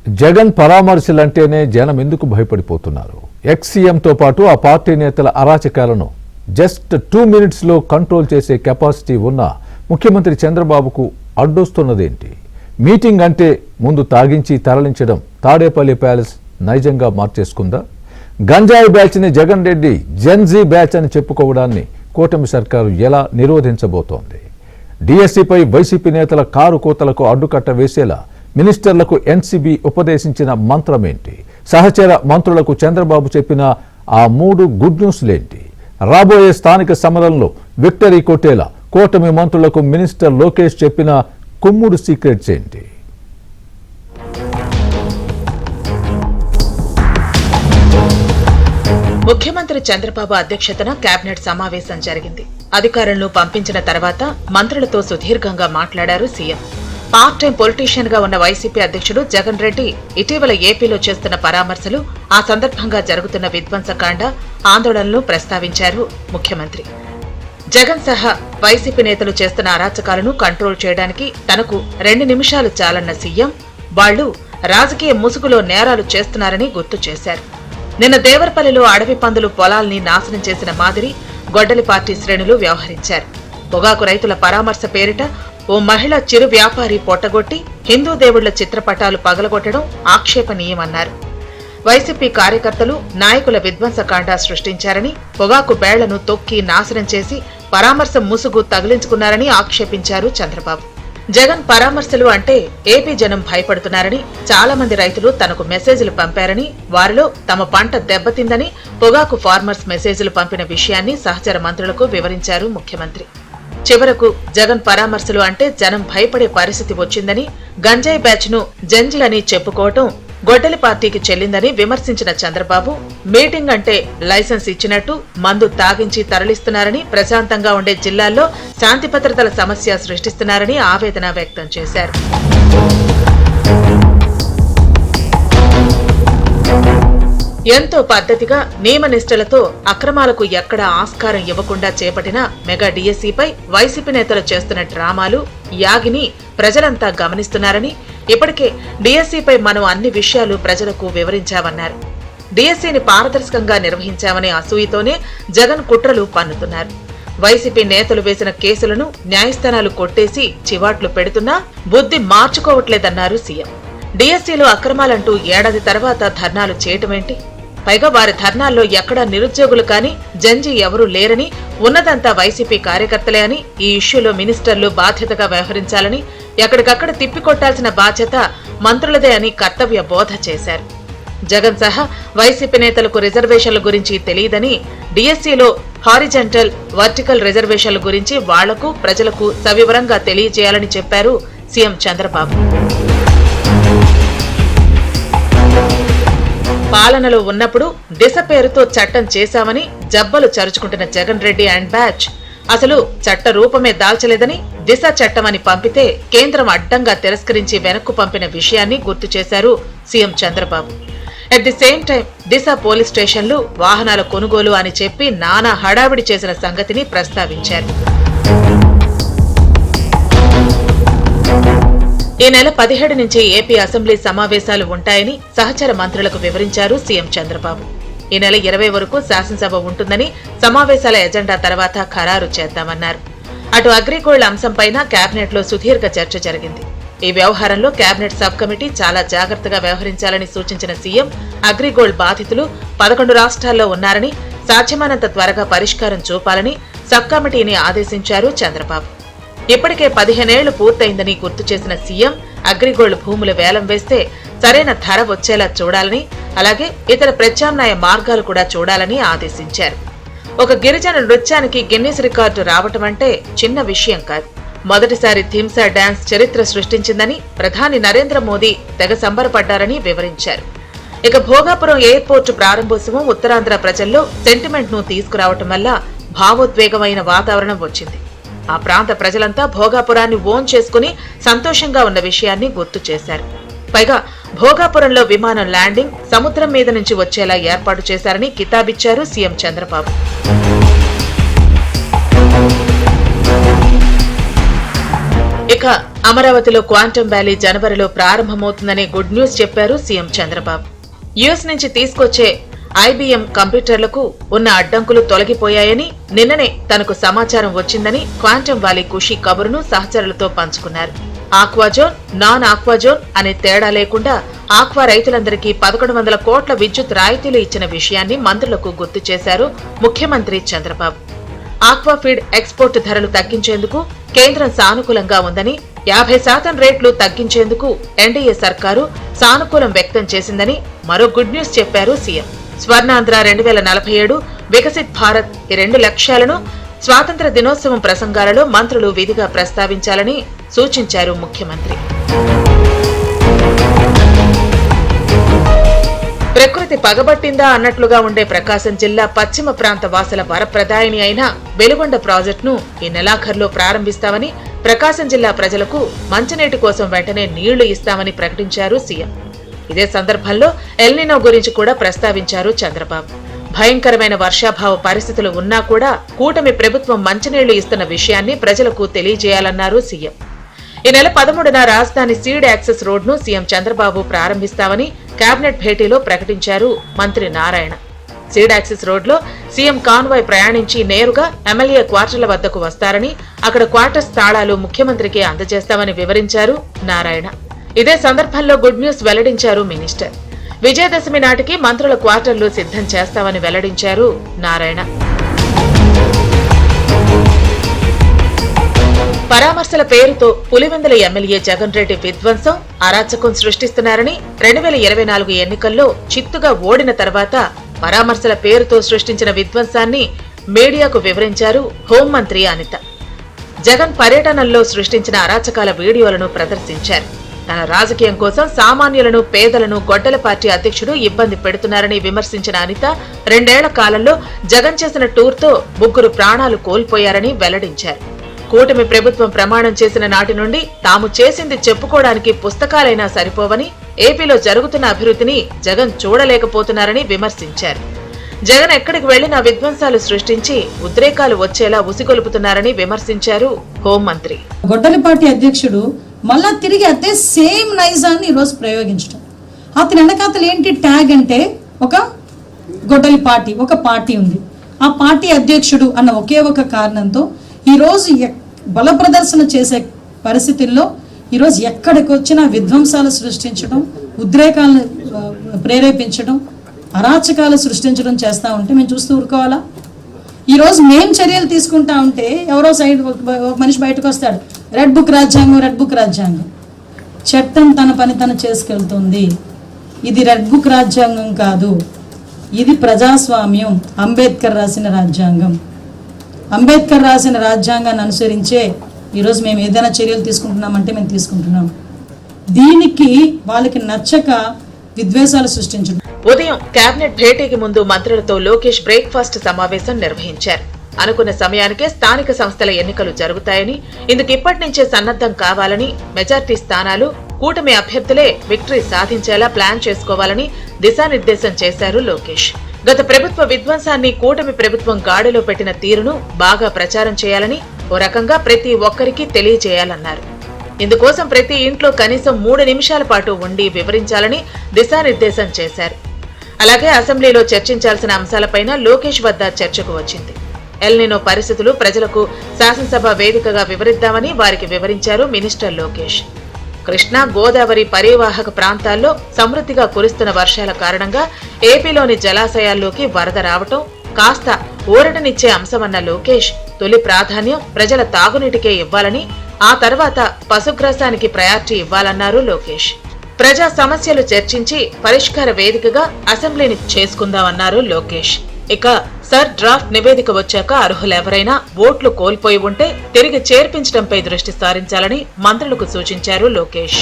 జగన్ పరామర్శలంటేనే జనం ఎందుకు భయపడిపోతున్నారు? ఎక్స్-సీఎంతో పాటు ఆ పార్టీ నేతల అరాచకాలను జస్ట్ 2 మినిట్స్లో కంట్రోల్ చేసే కెపాసిటీ ఉన్న ముఖ్యమంత్రి చంద్రబాబుకు అడ్డొస్తున్నదేంటి? మీటింగ్ అంటే ముందు తాగించి తరలించడం తాడేపల్లి ప్యాలెస్ నైజంగా మార్చేసుకుందా? గంజాయి బ్యాచ్ని జగన్ రెడ్డి జెన్జీ బ్యాచ్ అని చెప్పుకోవడాన్ని కూటమి సర్కారు ఎలా నిరోధించబోతోంది? డిఎస్సీపై వైసీపీ నేతల కారు కోతలకు అడ్డుకట్ట వేసేలా మినిస్టర్లకు ఎన్సీబీ ఉపదేశించిన మంత్రమేంటి? సహచర మంత్రులకు చంద్రబాబు చెప్పిన ఆ 3 గుడ్ న్యూస్లేంటి? రాబోయే స్థానిక సమరంలో విక్టరీ కొట్టేలా కూటమి మంత్రులకు మినిస్టర్ లోకేష్ చెప్పిన కుమ్ముడు సీక్రెట్స్ ఏంటి? ముఖ్యమంత్రి చంద్రబాబు అధ్యక్షతన కేబినెట్ సమావేశం జరిగింది. అధికారులను పంపించిన తర్వాత మంత్రులతో సుదీర్ఘంగా మాట్లాడారు సీఎం. పార్ట్ టైం పొలిటీషియన్ గా ఉన్న వైసీపీ అధ్యక్షుడు జగన్ రెడ్డి ఇటీవల ఏపీలో చేస్తున్న పరామర్శలు, ఆ సందర్భంగా జరుగుతున్న విధ్వంసకాండ, ఆందోళనలు ప్రస్తావించారు ముఖ్యమంత్రి. జగన్ సహా వైసీపీ నేతలు చేస్తున్న అరాచకాలను కంట్రోల్ చేయడానికి తనకు 2 నిమిషాలు చాలన్న సీఎం, వాళ్లు రాజకీయ ముసుగులో నేరాలు చేస్తున్నారని గుర్తు చేశారు. నిన్న దేవరపల్లిలో అడవి పందులు పొలాల్ని నాశనం చేసిన మాదిరి గొడ్డలి పార్టీ శ్రేణులు వ్యవహరించారు. పొగాకు రైతుల పరామర్శ పేరిట ఓ మహిళ చిరు వ్యాపారి పొట్టగొట్టి హిందూ దేవుళ్ల చిత్రపటాలు పగలగొట్టడం ఆక్షేపణీయమన్నారు. వైసీపీ కార్యకర్తలు, నాయకుల విధ్వంసకాండ సృష్టించారని, పొగాకు బేళ్లను తొక్కి నాశనం చేసి పరామర్శ ముసుగు తగిలించుకున్నారని ఆక్షేపించారు చంద్రబాబు. జగన్ పరామర్శలు అంటే ఏపీ జనం భయపడుతున్నారని, చాలా మంది రైతులు తనకు మెసేజ్లు పంపారని, వారిలో తమ పంట దెబ్బతిందని పొగాకు ఫార్మర్స్ మెసేజ్లు పంపిన విషయాన్ని సహచర మంత్రులకు వివరించారు ముఖ్యమంత్రి. చివరకు జగన్ పరామర్శలు అంటే జనం భయపడే పరిస్థితి వచ్చిందని, గంజాయి బ్యాచ్ ను జంజీ అని చెప్పుకోవటం గొడ్డలి పార్టీకి చెల్లిందని విమర్శించిన చంద్రబాబు, మీటింగ్ అంటే లైసెన్స్ ఇచ్చినట్టు మందు తాగించి తరలిస్తున్నారని, ప్రశాంతంగా ఉండే జిల్లాల్లో శాంతి భద్రతల సమస్య సృష్టిస్తున్నారని ఆవేదన వ్యక్తం చేశారు. ఎంతో పద్ధతిగా నియమనిష్టలతో అక్రమాలకు ఎక్కడా ఆస్కారం ఇవ్వకుండా చేపట్టిన మెగా డిఎస్సీపై వైసీపీ నేతలు చేస్తున్న డ్రామాలు, యాగిని ప్రజలంతా గమనిస్తున్నారని, ఇప్పటికే డిఎస్సీపై మనం అన్ని విషయాలు ప్రజలకు వివరించామన్నారు. డిఎస్సీని పారదర్శకంగా నిర్వహించామనే అసూయతోనే జగన్ కుట్రలు పన్నుతున్నారు. వైసీపీ నేతలు వేసిన కేసులను న్యాయస్థానాలు కొట్టేసి చివాట్లు పెడుతున్నా బుద్ధి మార్చుకోవట్లేదన్నారు సీఎం. డిఎస్సీలో అక్రమాలంటూ ఏడాది తర్వాత ధర్నాలు చేయటమేంటి? పైగా వారి ధర్నాల్లో ఎక్కడా నిరుద్యోగులు కానీ జంజీ ఎవరూ లేరని, ఉన్నదంతా వైసీపీ కార్యకర్తలే అని, ఈ ఇష్యూలో మినిస్టర్లు బాధ్యతగా వ్యవహరించాలని, ఎక్కడికక్కడ తిప్పికొట్టాల్సిన బాధ్యత మంత్రులదే అని కర్తవ్య బోధ చేశారు. జగన్ సహా వైసీపీ నేతలకు రిజర్వేషన్ల గురించి తెలియదని, డిఎస్సీలో హారిజంటల్, వర్టికల్ రిజర్వేషన్ల గురించి వాళ్లకు, ప్రజలకు సవివరంగా తెలియజేయాలని చెప్పారు సీఎం చంద్రబాబు. పాలనలో ఉన్నప్పుడు దిశ పేరుతో చట్టం చేశామని జబ్బలు చరుచుకుంటున్న జగన్ రెడ్డి అండ్ బ్యాచ్ అసలు చట్ట రూపమే దాల్చలేదని, దిశ చట్టమని పంపితే కేంద్రం అడ్డంగా తిరస్కరించి వెనక్కు పంపిన విషయాన్ని గుర్తు చేశారు CM Chandrababu. At the same time Disha police స్టేషన్లు, వాహనాల కొనుగోలు అని చెప్పి నానా హడావిడి చేసిన సంగతిని ప్రస్తావించారు. ఈ నెల 17 నుంచి ఏపీ అసెంబ్లీ సమావేశాలు ఉంటాయని సహచర మంత్రులకు వివరించారు సీఎం చంద్రబాబు. ఈ నెల 20 వరకు శాసనసభ ఉంటుందని, సమావేశాల ఎజెండా తర్వాత ఖరారు చేద్దామన్నారు. అటు అగ్రిగోల్డ్ అంశంపైన కేబినెట్ లో సుదీర్ఘ చర్చ జరిగింది. ఈ వ్యవహారంలో కేబినెట్ సబ్ కమిటీ చాలా జాగ్రత్తగా వ్యవహరించాలని సూచించిన సీఎం, అగ్రిగోల్డ్ బాధితులు 11 రాష్ట్రాల్లో ఉన్నారని, సాధ్యమైనంత త్వరగా పరిష్కారం చూపాలని సబ్ కమిటీని ఆదేశించారు చంద్రబాబు. ఇప్పటికే 15 ఏళ్లు పూర్తయిందని గుర్తు చేసిన సీఎం, అగ్రిగోల్డ్ భూములు వేలం వేస్తే సరైన ధర వచ్చేలా చూడాలని, అలాగే ఇతర ప్రత్యామ్నాయ మార్గాలు కూడా చూడాలని ఆదేశించారు. ఒక గిరిజన నృత్యానికి గిన్నిస్ రికార్డు రావటమంటే చిన్న విషయం కాదు. మొదటిసారి థింసా డాన్స్ చరిత్ర సృష్టించిందని ప్రధాని నరేంద్ర మోదీ తెగ సంబరపడ్డారని వివరించారు. ఇక భోగాపురం ఎయిర్పోర్టు ప్రారంభోత్సవం ఉత్తరాంధ్ర ప్రజల్లో సెంటిమెంట్ ను తీసుకురావటం వల్ల భావోద్వేగమైన వాతావరణం వచ్చింది. ఆ ప్రాంత ప్రజలంతా భోగాపురాన్ని ఓన్ చేసుకుని సంతోషంగా ఉన్న విషయాన్ని గుర్తు చేశారు. పైగా భోగాపురంలో విమానం ల్యాండింగ్ సముద్రం మీద నుంచి వచ్చేలా ఏర్పాటు చేశారని కితాబిచ్చారు సీఎం చంద్రబాబు. ఇక ఇక అమరావతిలో క్వాంటమ్ వ్యాలీ జనవరిలో ప్రారంభమవుతుందనే గుడ్ న్యూస్ చెప్పారు సీఎం చంద్రబాబు. యుఎస్ నుంచి తీసుకొచ్చే ఐబీఎం కంప్యూటర్లకు ఉన్న అడ్డంకులు తొలగిపోయాయని, నిన్ననే తనకు సమాచారం వచ్చిందని క్వాంటమ్ వ్యాలీ ఖుషీ కబురును సహచరులతో పంచుకున్నారు. ఆక్వాజోన్, నాన్ ఆక్వాజోన్ అనే తేడా లేకుండా ఆక్వా రైతులందరికీ 1100 కోట్ల విద్యుత్ రాయితీలు ఇచ్చిన విషయాన్ని మంత్రులకు గుర్తు చేశారు ముఖ్యమంత్రి చంద్రబాబు. ఆక్వా ఫీడ్ ఎక్స్పోర్ట్ ధరలు తగ్గించేందుకు కేంద్రం సానుకూలంగా ఉందని, 50% రేట్లు తగ్గించేందుకు ఎన్డీఏ సర్కారు సానుకూలం వ్యక్తం చేసిందని మరో గుడ్ న్యూస్ చెప్పారు సీఎం. స్వర్ణాంధ్ర 2047, వికసిత్ భారత్ ఈ 2 లక్ష్యాలను స్వాతంత్ర దినోత్సవం ప్రసంగాలలో మంత్రులు విధిగా ప్రస్తావించాలని సూచించారు ముఖ్యమంత్రి. ప్రకృతి పగబట్టిందా అన్నట్లుగా ఉండే ప్రకాశం జిల్లా పశ్చిమ ప్రాంత వాసుల వరప్రదాయిని అయిన వెలుగొండ ప్రాజెక్టును ఈ నెలాఖరులో ప్రారంభిస్తామని, ప్రకాశం జిల్లా ప్రజలకు మంచినీటి కోసం వెంటనే నీళ్లు ఇస్తామని ప్రకటించారు సీఎం. ఇదే సందర్భంలో ఎల్నినో గురించి కూడా ప్రస్తావించారు చంద్రబాబు. భయంకరమైన వర్షాభావ పరిస్థితులు ఉన్నా కూడా కూటమి ప్రభుత్వం మంచినీళ్లు ఇస్తున్న విషయాన్ని ప్రజలకు తెలియజేయాలన్నారు సీఎం. ఈ నెల 13న రాజధాని సీడ్ యాక్సెస్ రోడ్ను సీఎం చంద్రబాబు ప్రారంభిస్తామని కేబినెట్ భేటీలో ప్రకటించారు మంత్రి నారాయణ. సీడ్ యాక్సెస్ రోడ్లో సీఎం కాన్వాయ్ ప్రయాణించి నేరుగా ఎమ్మెల్యే క్వార్టర్ల వద్దకు వస్తారని, అక్కడ క్వార్టర్స్ తాళాలు ముఖ్యమంత్రికి అందజేస్తామని వివరించారు నారాయణ. ఇదే సందర్భంలో గుడ్ న్యూస్ వెల్లడించారు మినిస్టర్. విజయదశమి నాటికి మంత్రుల క్వార్టర్లు సిద్ధం చేస్తామని వెల్లడించారు నారాయణ. పరామర్శల పేరుతో పులివెందుల ఎమ్మెల్యే జగన్ రెడ్డి విధ్వంసం, అరాచకం సృష్టిస్తున్నారని, 2024 ఎన్నికల్లో చిత్తుగా ఓడిన తర్వాత పరామర్శల పేరుతో సృష్టించిన విధ్వంసాన్ని మీడియాకు వివరించారు హోంమంత్రి అనిత. జగన్ పర్యటనల్లో సృష్టించిన అరాచకాల వీడియోలను ప్రదర్శించారు. తన రాజకీయం కోసం సామాన్యులను, పేదలను గొడ్డల పార్టీ అధ్యక్షుడు ఇబ్బంది పెడుతున్నారని విమర్శించిన అనిత, 2 ఏళ్ల కాలంలో జగన్ చేసిన టూర్తో 3 ప్రాణాలు కోల్పోయారని వెల్లడించారు. కూటమి ప్రభుత్వం ప్రమాణం చేసిన నాటి నుండి తాము చేసింది చెప్పుకోవడానికి పుస్తకాలైనా సరిపోవని, ఏపీలో జరుగుతున్న అభివృద్ధిని జగన్ చూడలేకపోతున్నారని విమర్శించారు. జగన్ ఎక్కడికి వెళ్లినా విధ్వంసాలు సృష్టించి ఉద్రేకాలు వచ్చేలా ఉసిగొలుపుతున్నారని విమర్శించారు హోంమంత్రి. గొడ్డలి పార్టీ అధ్యక్షుడు మళ్ళా తిరిగి అదే సేమ్ నైజాన్ని ఈరోజు ప్రయోగించడం. అతని వెనకాతలు ఏంటి ట్యాగ్ అంటే ఒక గొడ్డలి పార్టీ, ఒక పార్టీ ఉంది, ఆ పార్టీ అధ్యక్షుడు అన్న ఒకే ఒక కారణంతో ఈరోజు బల ప్రదర్శన చేసే పరిస్థితుల్లో ఈరోజు ఎక్కడికి వచ్చినా విధ్వంసాలు సృష్టించడం, ఉద్రేకాలను ప్రేరేపించడం, అరాచకాలు సృష్టించడం చేస్తూ ఉంటే మేము చూస్తూ ఊరుకోవాలా? ఈరోజు మేం చర్యలు తీసుకుంటా ఉంటే ఎవరో సైడ్ ఒక మనిషి బయటకు వస్తాడు, రెడ్ బుక్ రాజ్యాంగం, రెడ్ బుక్ రాజ్యాంగం. చట్టం తన పని తను చేసుకెళ్తుంది. ఇది రెడ్ బుక్ రాజ్యాంగం కాదు, ఇది ప్రజాస్వామ్యం, అంబేద్కర్ రాసిన రాజ్యాంగం. అంబేద్కర్ రాసిన రాజ్యాంగాన్ని అనుసరించే ఈరోజు మేము ఏదైనా చర్యలు తీసుకుంటున్నామంటే మేము తీసుకుంటున్నాం. దీనికి వాళ్ళకి నచ్చక విద్వేషాలు సృష్టించడం. ఉదయం కేబినెట్ భేటీకి ముందు మంత్రులతో లోకేష్ బ్రేక్ఫాస్ట్ సమావేశం నిర్వహించారు. అనుకున్న సమయానికే స్థానిక సంస్థల ఎన్నికలు జరుగుతాయని, ఇందుకు ఇప్పటి నుంచే సన్నద్ధం కావాలని, మెజార్టీ స్థానాలు కూటమి అభ్యర్థులే విక్టరీ సాధించేలా ప్లాన్ చేసుకోవాలని దిశానిర్దేశం చేశారు లోకేష్. గత ప్రభుత్వ విధ్వంసాన్ని కూటమి ప్రభుత్వం గాడిలో పెట్టిన తీరును బాగా ప్రచారం చేయాలని, ఓ రకంగా ప్రతి ఒక్కరికి తెలియజేయాలన్నారు. ఇందుకోసం ప్రతి ఇంట్లో కనీసం 3 నిమిషాల పాటు ఉండి వివరించాలని దిశానిర్దేశం చేశారు. అలాగే అసెంబ్లీలో చర్చించాల్సిన అంశాలపైన లోకేష్ వద్ద చర్చకు వచ్చింది. ఎల్నినో పరిస్థితులు ప్రజలకు శాసనసభ వేదికగా వివరిద్దామని వారికి వివరించారు మినిస్టర్ లోకేష్. కృష్ణా, గోదావరి పరివాహక ప్రాంతాల్లో సమృద్ధిగా కురుస్తున్న వర్షాల కారణంగా ఏపీలోని జలాశయాల్లోకి వరద రావటం కాస్త ఊరటనిచ్చే అంశమన్న లోకేష్, తొలి ప్రాధాన్యం ప్రజల తాగునీటికే ఇవ్వాలని, ఆ తర్వాత పశుగ్రాసానికి ప్రయారిటీ ఇవ్వాలన్నారు లోకేష్. ప్రజా సమస్యలు చర్చించి పరిష్కార వేదికగా అసెంబ్లీని చేసుకుందామన్నారు లోకేష్. ఇక సర్ డ్రాఫ్ట్ నివేదిక వచ్చాక అర్హులెవరైనా ఓట్లు కోల్పోయి ఉంటే తిరిగి చేర్పించడంపై దృష్టి సారించాలని మంత్రులకు సూచించారు లోకేష్.